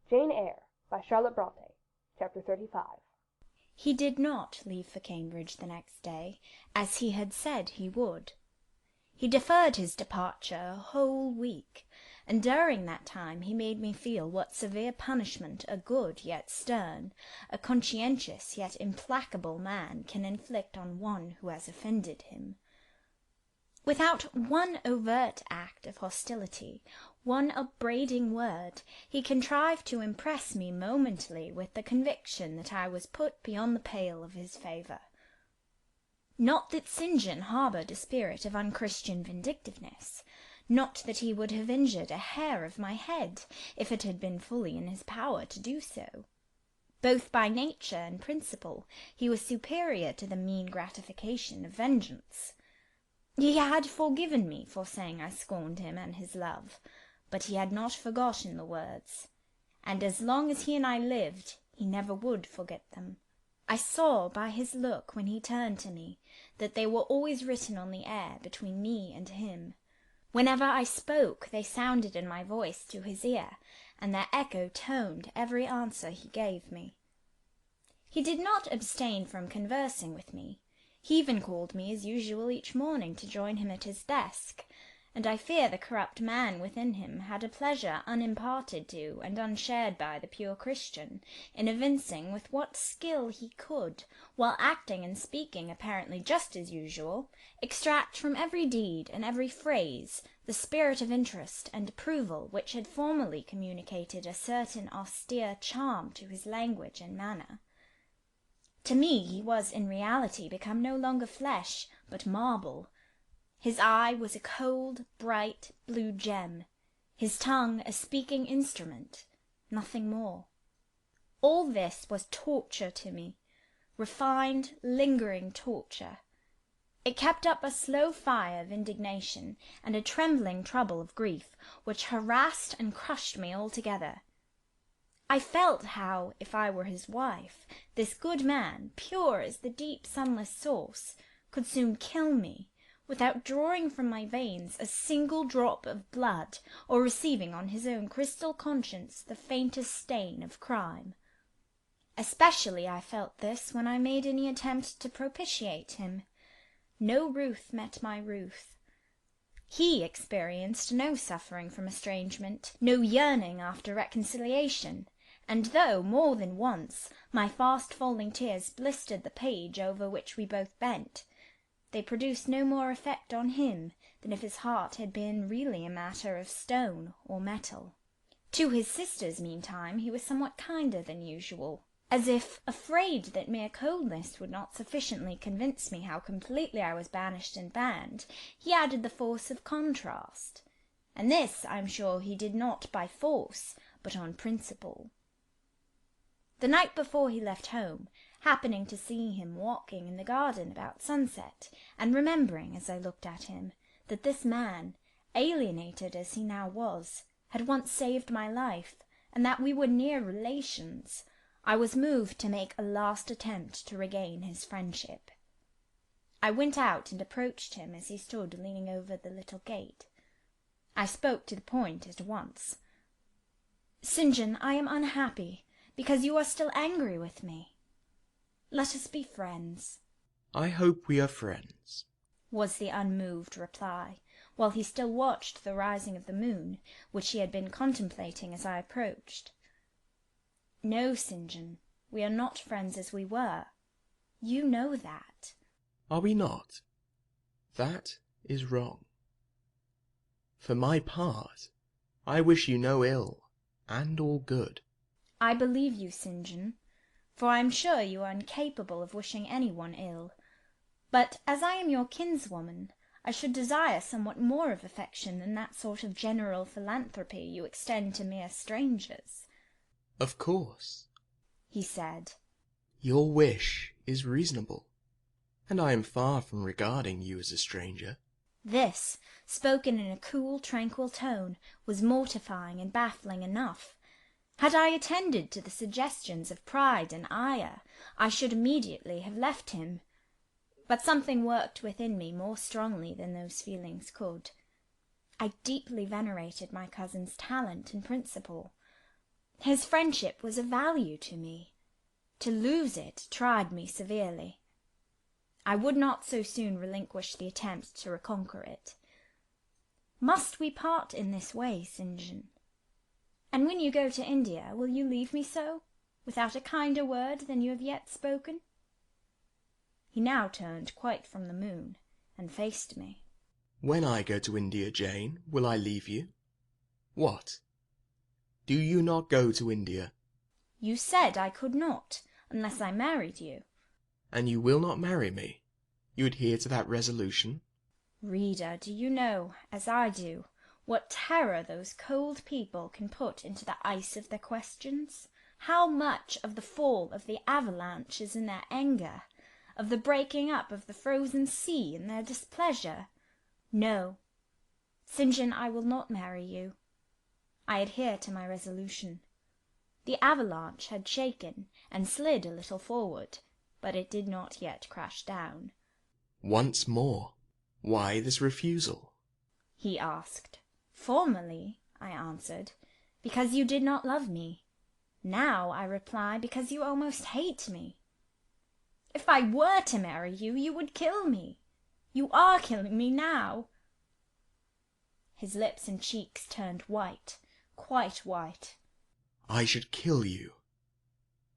Jane Eyre by Charlotte Brontë. Chapter 35. He did not leave for Cambridge the next day, as he had said he would. He deferred his departure a whole week, and during that time he made me feel what severe punishment a good yet stern, a conscientious yet implacable man can inflict on one who has offended him. Without one overt act of hostility, one upbraiding word, he contrived to impress me momently with the conviction that I was put beyond the pale of his favour. Not that St. John harboured a spirit of unchristian vindictiveness, not that he would have injured a hair of my head, if it had been fully in his power to do so. Both by nature and principle he was superior to the mean gratification of vengeance. He had forgiven me for saying I scorned him and his love, but he had not forgotten the words, and as long as he and I lived, he never would forget them. I saw by his look when he turned to me that they were always written on the air between me and him. Whenever I spoke, they sounded in my voice to his ear, and their echo toned every answer he gave me. He did not abstain from conversing with me. He even called me as usual each morning to join him at his desk, and I fear the corrupt man within him had a pleasure unimparted to and unshared by the pure Christian, in evincing with what skill he could, while acting and speaking apparently just as usual, extract from every deed and every phrase the spirit of interest and approval which had formerly communicated a certain austere charm to his language and manner. To me he was in reality become no longer flesh, but marble. His eye was a cold, bright, blue gem, his tongue a speaking instrument, nothing more. All this was torture to me, refined, lingering torture. It kept up a slow fire of indignation and a trembling trouble of grief, which harassed and crushed me altogether. I felt how, if I were his wife, this good man, pure as the deep sunless source, could soon kill me, without drawing from my veins a single drop of blood, or receiving on his own crystal conscience the faintest stain of crime. Especially I felt this when I made any attempt to propitiate him. No ruth met my ruth. He experienced no suffering from estrangement, no yearning after reconciliation, and though, more than once, my fast-falling tears blistered the page over which we both bent, they produced no more effect on him than if his heart had been really a matter of stone or metal. To his sisters, meantime, he was somewhat kinder than usual, as if, afraid that mere coldness would not sufficiently convince me how completely I was banished and banned, he added the force of contrast, and this, I am sure, he did not by force, but on principle. The night before he left home, happening to see him walking in the garden about sunset, and remembering, as I looked at him, that this man, alienated as he now was, had once saved my life, and that we were near relations, I was moved to make a last attempt to regain his friendship. I went out and approached him as he stood leaning over the little gate. I spoke to the point at once. "St. John, I am unhappy, because you are still angry with me. Let us be friends." "I hope we are friends," was the unmoved reply, while he still watched the rising of the moon, which he had been contemplating as I approached. "No, St. John, we are not friends as we were. You know that." "Are we not? That is wrong. For my part, I wish you no ill, and all good." "I believe you, St. John, for I am sure you are incapable of wishing any one ill. But as I am your kinswoman, I should desire somewhat more of affection than that sort of general philanthropy you extend to mere strangers." "Of course," he said. "Your wish is reasonable, and I am far from regarding you as a stranger." This, spoken in a cool, tranquil tone, was mortifying and baffling enough. Had I attended to the suggestions of pride and ire, I should immediately have left him. But something worked within me more strongly than those feelings could. I deeply venerated my cousin's talent and principle. His friendship was of value to me. To lose it tried me severely. I would not so soon relinquish the attempt to reconquer it. Must we part in this way, St. John? And when you go to India, will you leave me so, without a kinder word than you have yet spoken? He now turned quite from the moon, and faced me. When I go to India, Jane, will I leave you? What? Do you not go to India? You said I could not, unless I married you. And you will not marry me? You adhere to that resolution? Reader, do you know, as I do, what terror those cold people can put into the ice of their questions? How much of the fall of the avalanche is in their anger, of the breaking up of the frozen sea in their displeasure? No, St. John, I will not marry you. I adhere to my resolution. The avalanche had shaken and slid a little forward, but it did not yet crash down. Once more, why this refusal? He asked. Formerly, I answered, because you did not love me. Now I reply, because you almost hate me. If I were to marry you, you would kill me. You are killing me now. His lips and cheeks turned white, quite white. I should kill you.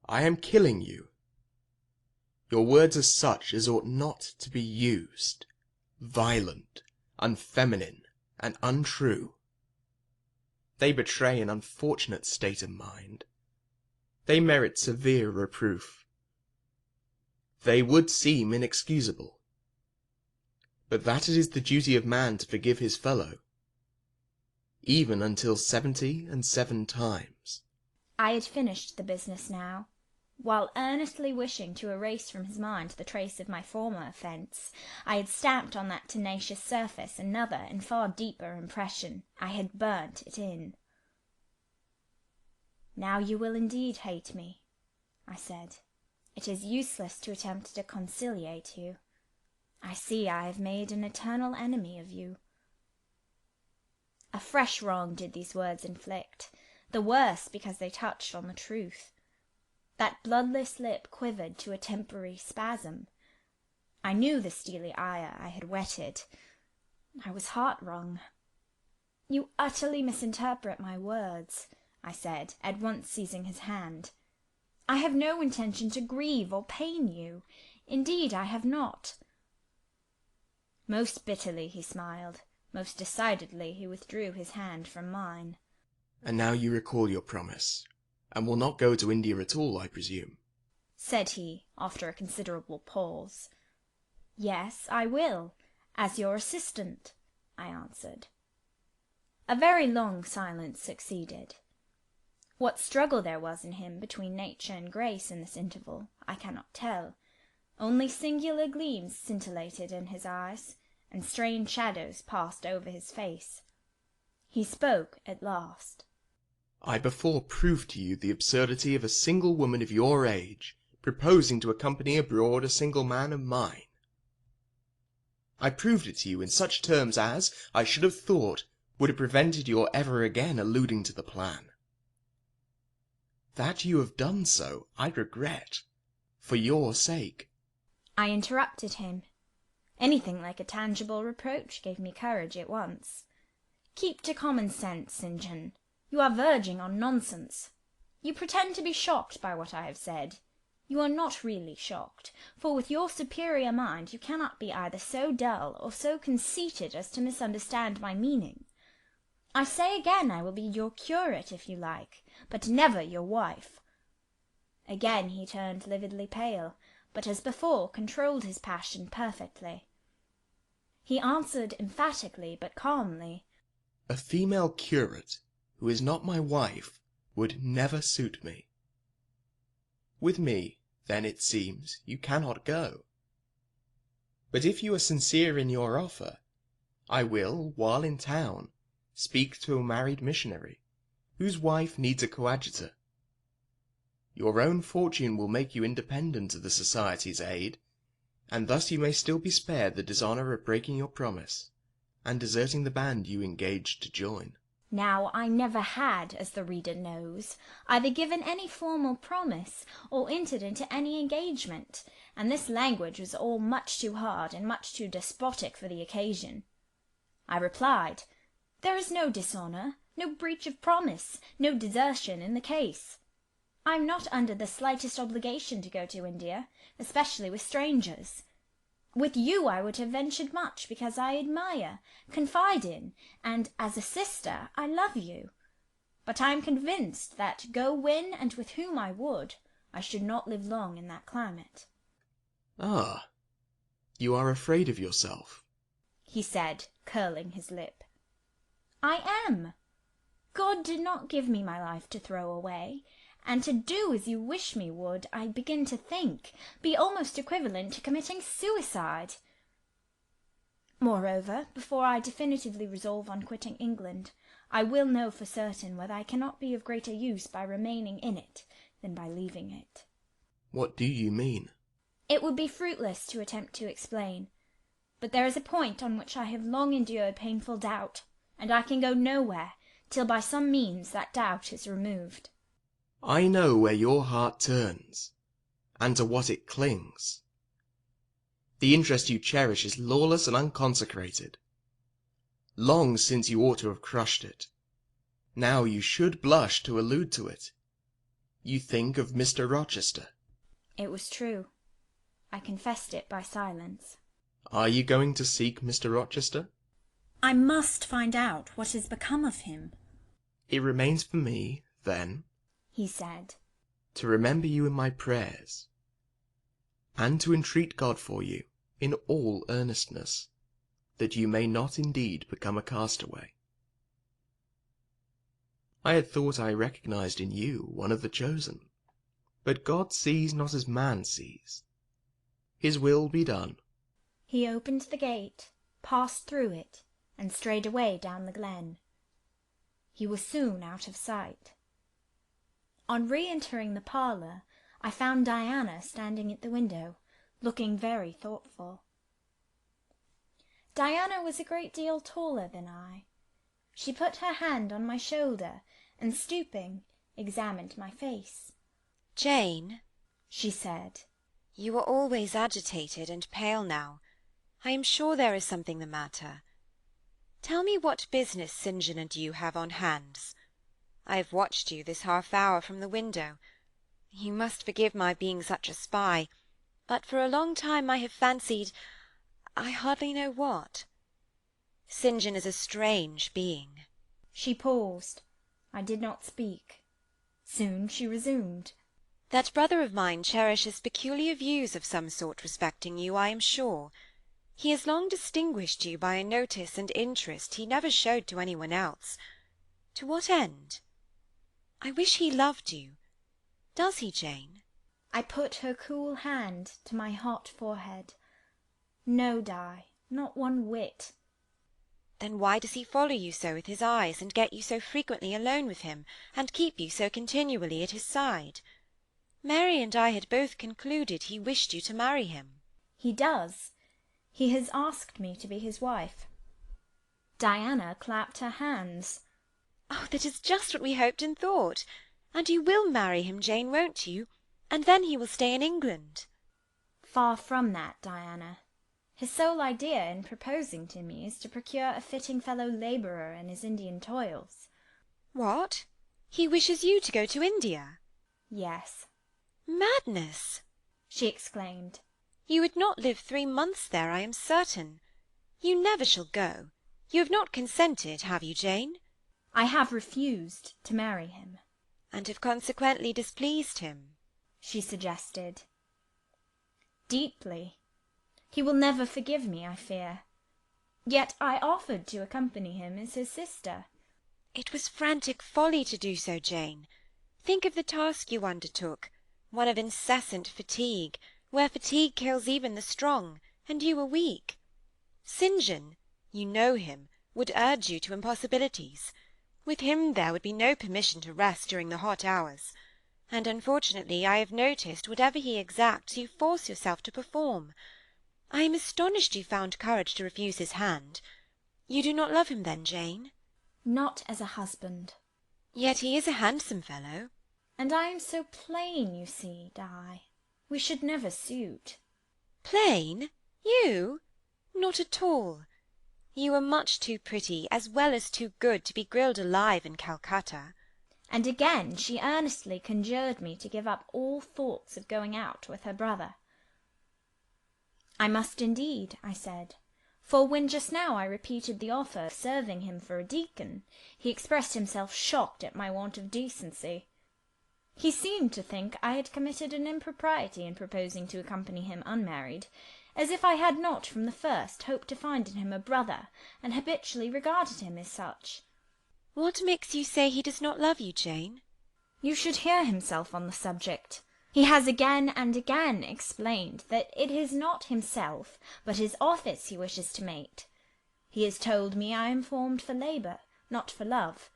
I am killing you. Your words are such as ought not to be used, violent, unfeminine, and untrue. They betray an unfortunate state of mind. They merit severe reproof. They would seem inexcusable, but that it is the duty of man to forgive his fellow, even until 77 times. I had finished the business now. While earnestly wishing to erase from his mind the trace of my former offence, I had stamped on that tenacious surface another and far deeper impression. I had burnt it in. Now you will indeed hate me, I said. It is useless to attempt to conciliate you. I see I have made an eternal enemy of you. A fresh wrong did these words inflict, the worse because they touched on the truth. That bloodless lip quivered to a temporary spasm. I knew the steely ire I had whetted. I was heart-wrung. You utterly misinterpret my words, I said, at once seizing his hand. I have no intention to grieve or pain you. Indeed, I have not. Most bitterly he smiled. Most decidedly he withdrew his hand from mine. And now you recall your promise, and will not go to India at all, I presume? Said he, after a considerable pause. Yes, I will, as your assistant, I answered. A very long silence succeeded. What struggle there was in him between nature and grace in this interval, I cannot tell. Only singular gleams scintillated in his eyes, and strange shadows passed over his face. He spoke at last. I before proved to you the absurdity of a single woman of your age proposing to accompany abroad a single man of mine. I proved it to you in such terms as, I should have thought, would have prevented your ever again alluding to the plan. That you have done so, I regret, for your sake. I interrupted him. Anything like a tangible reproach gave me courage at once. Keep to common sense, St. John. You are verging on nonsense. You pretend to be shocked by what I have said. You are not really shocked, for with your superior mind you cannot be either so dull or so conceited as to misunderstand my meaning. I say again I will be your curate if you like, but never your wife. Again he turned lividly pale, but as before controlled his passion perfectly. He answered emphatically but calmly, A female curate, who is not my wife, would never suit me. With me, then, it seems, you cannot go. But if you are sincere in your offer, I will, while in town, speak to a married missionary, whose wife needs a coadjutor. Your own fortune will make you independent of the Society's aid, and thus you may still be spared the dishonour of breaking your promise, and deserting the band you engaged to join. Now I never had, as the reader knows, either given any formal promise or entered into any engagement, and this language was all much too hard and much too despotic for the occasion. I replied, "There is no dishonour, no breach of promise, no desertion in the case. I am not under the slightest obligation to go to India, especially with strangers. With you I would have ventured much, because I admire, confide in, and, as a sister, I love you. But I am convinced that, go when and with whom I would, I should not live long in that climate." "Ah, you are afraid of yourself," he said, curling his lip. "I am. God did not give me my life to throw away, and to do as you wish me would, I begin to think, be almost equivalent to committing suicide. Moreover, before I definitively resolve on quitting England, I will know for certain whether I cannot be of greater use by remaining in it than by leaving it." "What do you mean?" It would be fruitless to attempt to explain, but there is a point on which I have long endured painful doubt, and I can go nowhere till by some means that doubt is removed. "I know where your heart turns, and to what it clings. The interest you cherish is lawless and unconsecrated. Long since you ought to have crushed it. Now you should blush to allude to it. You think of Mr. Rochester." It was true. I confessed it by silence. "Are you going to seek Mr. Rochester?" "I must find out what has become of him," "It remains for me, then," he said, "to remember you in my prayers, and to entreat God for you, in all earnestness, that you may not indeed become a castaway. I had thought I recognized in you one of the chosen, but God sees not as man sees. His will be done." He opened the gate, passed through it, and strayed away down the glen. He was soon out of sight. On re-entering the parlour, I found Diana standing at the window, looking very thoughtful. Diana was a great deal taller than I. She put her hand on my shoulder, and stooping, examined my face. "Jane," she said, "you are always agitated and pale now. I am sure there is something the matter. Tell me what business St. John and you have on hands. I have watched you this half-hour from the window. You must forgive my being such a spy, but for a long time I have fancied I hardly know what. St. John is a strange being." She paused. I did not speak. Soon she resumed. "That brother of mine cherishes peculiar views of some sort respecting you, I am sure. He has long distinguished you by a notice and interest he never showed to any one else. To what end? I wish he loved you. Does he, Jane?" I put her cool hand to my hot forehead. "No, Di, not one whit." "Then why does he follow you so with his eyes, and get you so frequently alone with him, and keep you so continually at his side? Mary and I had both concluded he wished you to marry him." "He does. He has asked me to be his wife." Diana clapped her hands. "Oh, that is just what we hoped and thought. And you will marry him, Jane, won't you? And then he will stay in England." "Far from that, Diana. His sole idea in proposing to me is to procure a fitting fellow-labourer in his Indian toils." "What? He wishes you to go to India?" "Yes," "Madness!" she exclaimed. "You would not live 3 months there, I am certain. You never shall go. You have not consented, have you, Jane?" "I have refused to marry him," "And have consequently displeased him?" she suggested. "Deeply. He will never forgive me, I fear. Yet I offered to accompany him as his sister." "It was frantic folly to do so, Jane. Think of the task you undertook, one of incessant fatigue, where fatigue kills even the strong, and you are weak. St. John, you know him, would urge you to impossibilities. With him there would be no permission to rest during the hot hours. And unfortunately I have noticed whatever he exacts you force yourself to perform. I am astonished you found courage to refuse his hand. You do not love him then, Jane?" Not as a husband. Yet he is a handsome fellow. And I am so plain, you see, Di. We should never suit. Plain? You? Not at all. You are much too pretty, as well as too good, to be grilled alive in Calcutta. And again she earnestly conjured me to give up all thoughts of going out with her brother. I must indeed, I said, for when just now I repeated the offer of serving him for a deacon, he expressed himself shocked at my want of decency. He seemed to think I had committed an impropriety in proposing to accompany him unmarried, as if I had not from the first hoped to find in him a brother, and habitually regarded him as such. What makes you say he does not love you, Jane? You should hear himself on the subject. He has again and again explained that it is not himself, but his office he wishes to mate. He has told me I am formed for labour, not for love,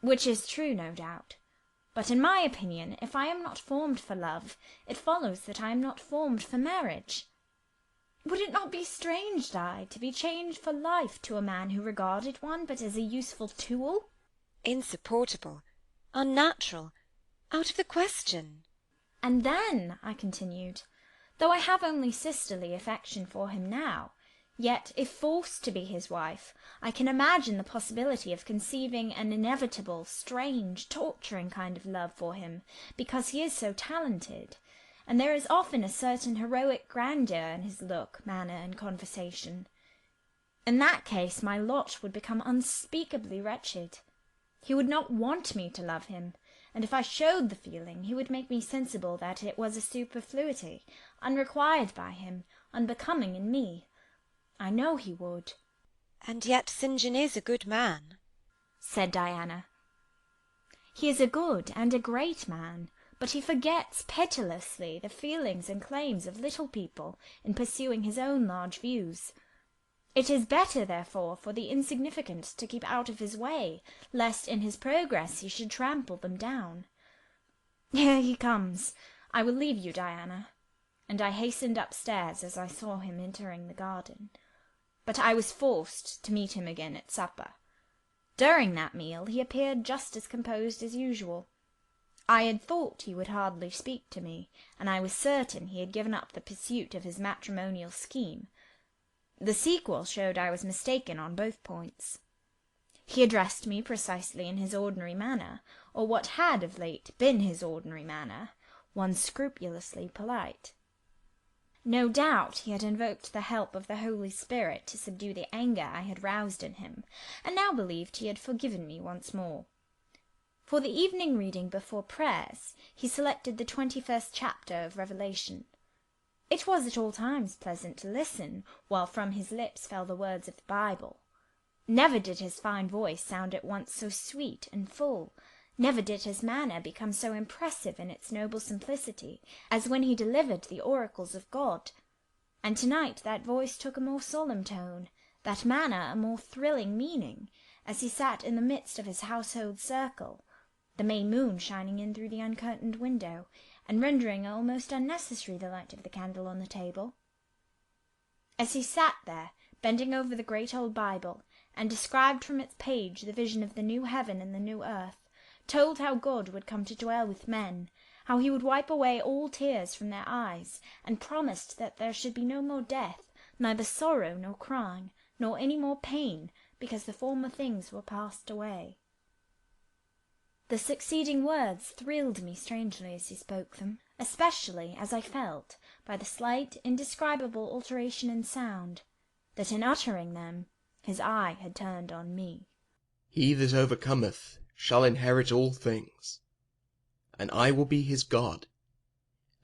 which is true, no doubt. But in my opinion, if I am not formed for love, it follows that I am not formed for marriage. Would it not be strange, Di, to be chained for life to a man who regarded one but as a useful tool? Insupportable, unnatural, out of the question. And then, I continued, though I have only sisterly affection for him now, yet if forced to be his wife, I can imagine the possibility of conceiving an inevitable, strange, torturing kind of love for him, because he is so talented, and there is often a certain heroic grandeur in his look, manner, and conversation. In that case my lot would become unspeakably wretched. He would not want me to love him, and if I showed the feeling, he would make me sensible that it was a superfluity, unrequired by him, unbecoming in me. I know he would. And yet St. John is a good man, said Diana. He is a good and a great man, but he forgets pitilessly the feelings and claims of little people in pursuing his own large views. It is better, therefore, for the insignificant to keep out of his way, lest in his progress he should trample them down. Here he comes. I will leave you, Diana. And I hastened upstairs as I saw him entering the garden. But I was forced to meet him again at supper. During that meal he appeared just as composed as usual. I had thought he would hardly speak to me, and I was certain he had given up the pursuit of his matrimonial scheme. The sequel showed I was mistaken on both points. He addressed me precisely in his ordinary manner, or what had of late been his ordinary manner, one scrupulously polite. No doubt he had invoked the help of the Holy Spirit to subdue the anger I had roused in him, and now believed he had forgiven me once more. For the evening reading before prayers, he selected the 21st chapter of Revelation. It was at all times pleasant to listen, while from his lips fell the words of the Bible. Never did his fine voice sound at once so sweet and full, never did his manner become so impressive in its noble simplicity, as when he delivered the oracles of God. And tonight that voice took a more solemn tone, that manner a more thrilling meaning, as he sat in the midst of his household circle, the May moon shining in through the uncurtained window, and rendering almost unnecessary the light of the candle on the table. As he sat there, bending over the great old Bible, and described from its page the vision of the new heaven and the new earth, told how God would come to dwell with men, how he would wipe away all tears from their eyes, and promised that there should be no more death, neither sorrow nor crying, nor any more pain, because the former things were passed away. The succeeding words thrilled me strangely as he spoke them, especially as I felt, by the slight, indescribable alteration in sound, that in uttering them his eye had turned on me. He that overcometh shall inherit all things, and I will be his God,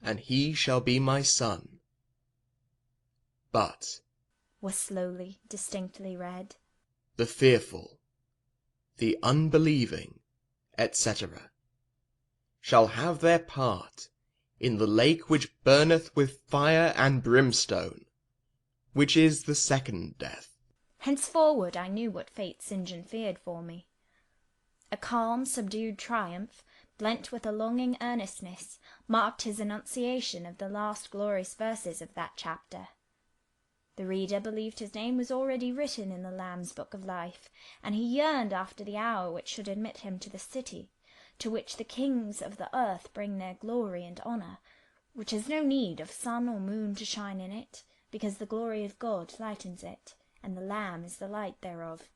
and he shall be my son. But was slowly, distinctly read, the fearful, the unbelieving, etc., shall have their part in the lake which burneth with fire and brimstone, which is the second death. Henceforward I knew what fate St. John feared for me. A calm, subdued triumph, blent with a longing earnestness, marked his enunciation of the last glorious verses of that chapter. The reader believed his name was already written in the Lamb's book of life, and he yearned after the hour which should admit him to the city, to which the kings of the earth bring their glory and honour, which has no need of sun or moon to shine in it, because the glory of God lightens it, and the Lamb is the light thereof.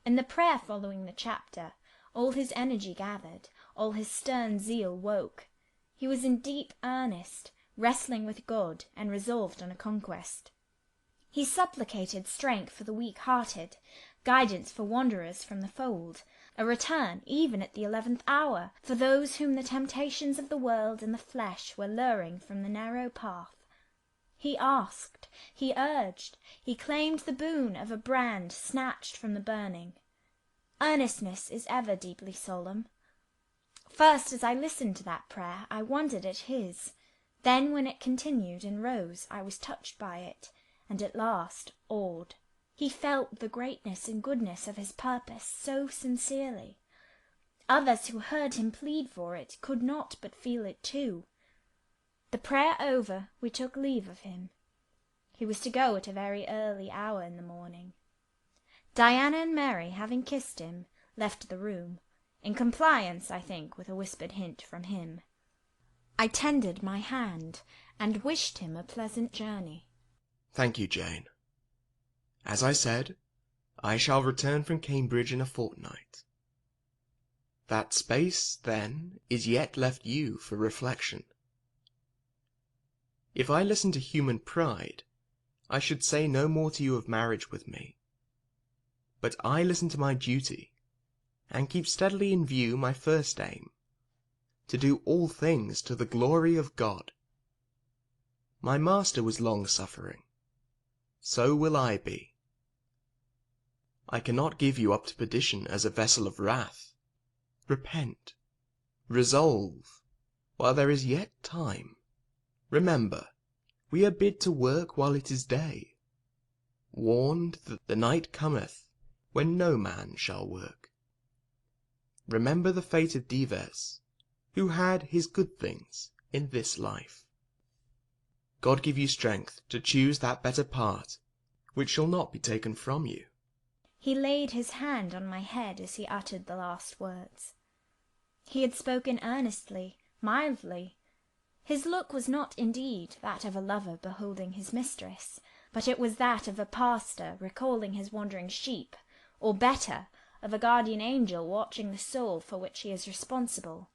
In the prayer following the chapter, all his energy gathered, all his stern zeal woke. He was in deep earnest, wrestling with God, and resolved on a conquest. He supplicated strength for the weak-hearted, guidance for wanderers from the fold, a return, even at the 11th hour, for those whom the temptations of the world and the flesh were luring from the narrow path. He asked, he urged, he claimed the boon of a brand snatched from the burning. Earnestness is ever deeply solemn. First, as I listened to that prayer, I wondered at his. Then, when it continued and rose, I was touched by it, and at last awed. He felt the greatness and goodness of his purpose so sincerely. Others who heard him plead for it could not but feel it too. The prayer over, we took leave of him. He was to go at a very early hour in the morning. Diana and Mary, having kissed him, left the room, in compliance, I think, with a whispered hint from him. I tendered my hand, and wished him a pleasant journey. Thank you, Jane. As I said, I shall return from Cambridge in a fortnight. That space, then, is yet left you for reflection. If I listened to human pride, I should say no more to you of marriage with me. But I listen to my duty, and keep steadily in view my first aim, to do all things to the glory of God. My master was long-suffering. So will I be. I cannot give you up to perdition as a vessel of wrath. Repent. Resolve, while there is yet time. Remember, we are bid to work while it is day, warned that the night cometh when no man shall work. Remember the fate of Dives, who had his good things in this life. God give you strength to choose that better part which shall not be taken from you. He laid his hand on my head as he uttered the last words. He had spoken earnestly, mildly. His look was not indeed that of a lover beholding his mistress, but it was that of a pastor recalling his wandering sheep, or better, of a guardian angel watching the soul for which he is responsible.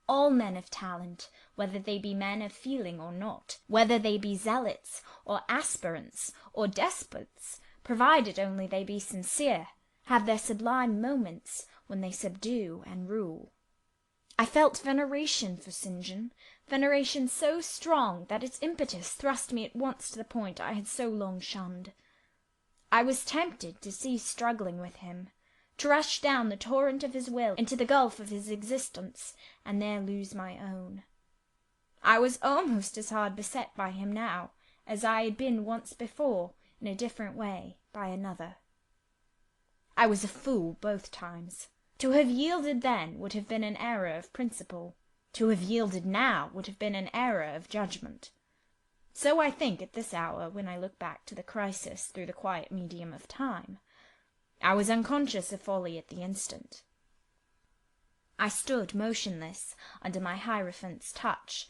All men of talent, whether they be men of feeling or not, whether they be zealots, or aspirants, or despots, provided only they be sincere, have their sublime moments when they subdue and rule. I felt veneration for St. John, veneration so strong that its impetus thrust me at once to the point I had so long shunned. I was tempted to cease struggling with him, to rush down the torrent of his will into the gulf of his existence, and there lose my own. I was almost as hard beset by him now as I had been once before, in a different way, by another. I was a fool both times. To have yielded then would have been an error of principle. To have yielded now would have been an error of judgment. So I think at this hour, when I look back to the crisis through the quiet medium of time. I was unconscious of folly at the instant. I stood motionless under my hierophant's touch.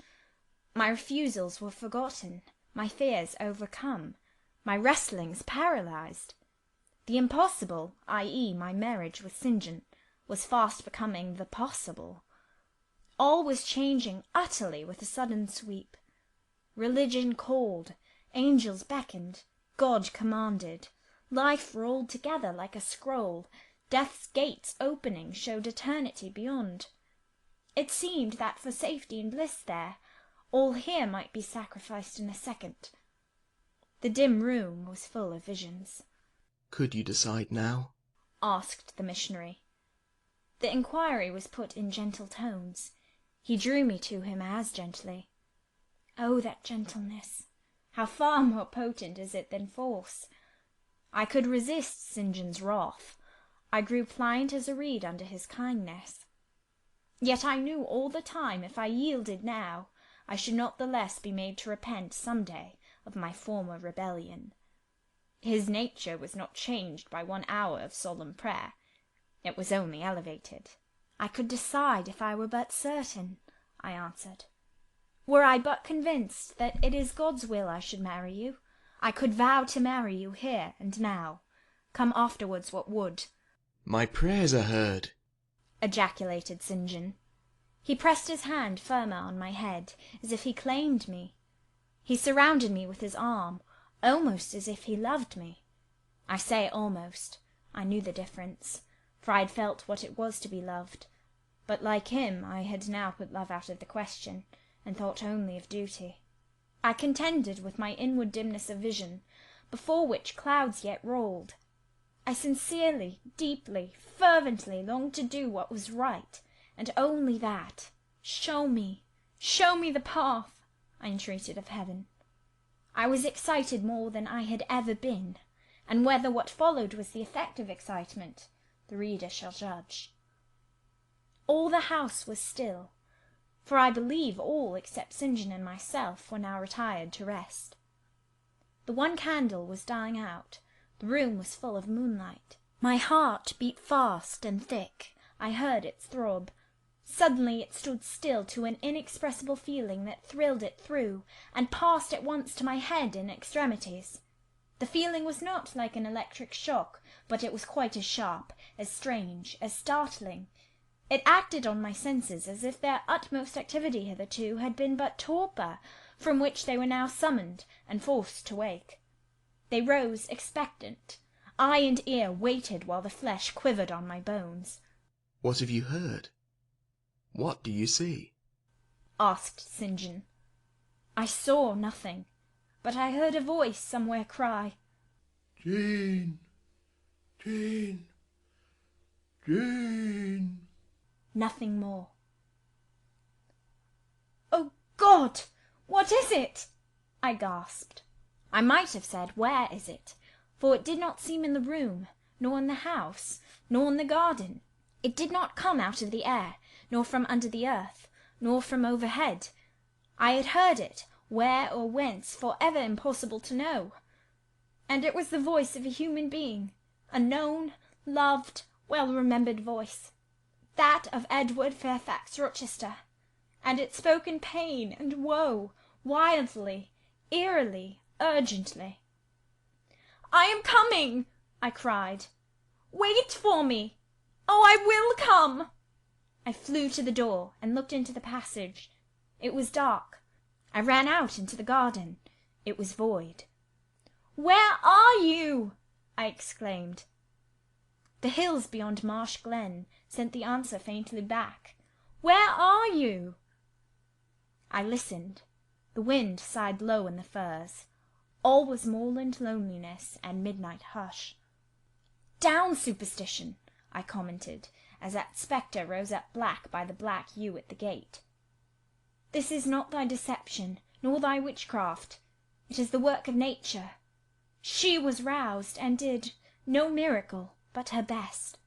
My refusals were forgotten, my fears overcome, my wrestlings paralyzed. The impossible, i.e., my marriage with St. John, was fast becoming the possible. All was changing utterly with a sudden sweep. Religion called, angels beckoned, God commanded. Life rolled together like a scroll. Death's gates opening showed eternity beyond. It seemed that for safety and bliss there, all here might be sacrificed in a second. The dim room was full of visions. Could you decide now? Asked the missionary. The inquiry was put in gentle tones. He drew me to him as gently. Oh, that gentleness! How far more potent is it than force! I could resist St. John's wrath. I grew pliant as a reed under his kindness. Yet I knew all the time if I yielded now, I should not the less be made to repent some day of my former rebellion. His nature was not changed by 1 hour of solemn prayer. It was only elevated. "I could decide if I were but certain," I answered. "Were I but convinced that it is God's will I should marry you, I could vow to marry you here and now, come afterwards what would." My prayers are heard, ejaculated St. John. He pressed his hand firmer on my head, as if he claimed me. He surrounded me with his arm, almost as if he loved me. I say almost. I knew the difference, for I had felt what it was to be loved. But like him, I had now put love out of the question, and thought only of duty. I contended with my inward dimness of vision, before which clouds yet rolled. I sincerely, deeply, fervently longed to do what was right, and only that. Show me the path, I entreated of heaven. I was excited more than I had ever been, and whether what followed was the effect of excitement, the reader shall judge. All the house was still, for I believe all except St. John and myself were now retired to rest. The one candle was dying out. The room was full of moonlight. My heart beat fast and thick. I heard its throb. Suddenly it stood still to an inexpressible feeling that thrilled it through, and passed at once to my head and extremities. The feeling was not like an electric shock, but it was quite as sharp, as strange, as startling. It acted on my senses as if their utmost activity hitherto had been but torpor, from which they were now summoned and forced to wake. They rose expectant. Eye and ear waited while the flesh quivered on my bones. What have you heard? What do you see? Asked St. John. I saw nothing, but I heard a voice somewhere cry, "Jane, Jane, Jane." Nothing more. "Oh God! What is it?" I gasped. I might have said, "Where is it?" for it did not seem in the room, nor in the house, nor in the garden. It did not come out of the air, nor from under the earth, nor from overhead. I had heard it, where or whence, for ever impossible to know. And it was the voice of a human being, a known, loved, well-remembered voice, that of Edward Fairfax Rochester, and it spoke in pain and woe, wildly, eerily, urgently. "I am coming," I cried. "Wait for me. Oh, I will come." I flew to the door and looked into the passage. It was dark. I ran out into the garden. It was void. "Where are you?" I exclaimed. The hills beyond Marsh Glen sent the answer faintly back. "Where are you?" I listened. The wind sighed low in the firs. All was moorland loneliness and midnight hush. "Down, superstition!" I commented, as that spectre rose up black by the black yew at the gate. "This is not thy deception, nor thy witchcraft. It is the work of nature. She was roused, and did no miracle, but her best."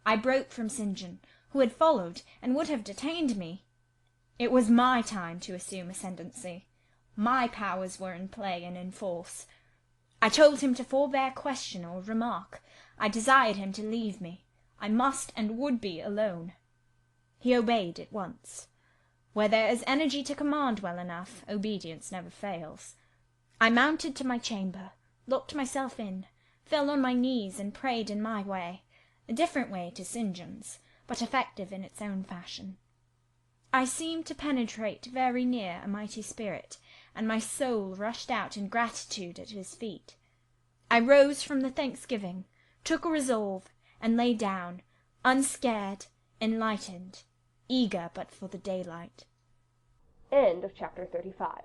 I broke from St. John, who had followed and would have detained me. It was my time to assume ascendancy. My powers were in play and in force. I told him to forbear question or remark. I desired him to leave me. I must and would be alone. He obeyed at once. Where there is energy to command well enough, obedience never fails. I mounted to my chamber, locked myself in, fell on my knees and prayed in my way, a different way to St. John's, but effective in its own fashion. I seemed to penetrate very near a mighty spirit, and my soul rushed out in gratitude at his feet. I rose from the thanksgiving, took a resolve, and lay down, unscared, enlightened, eager but for the daylight. End of chapter 35.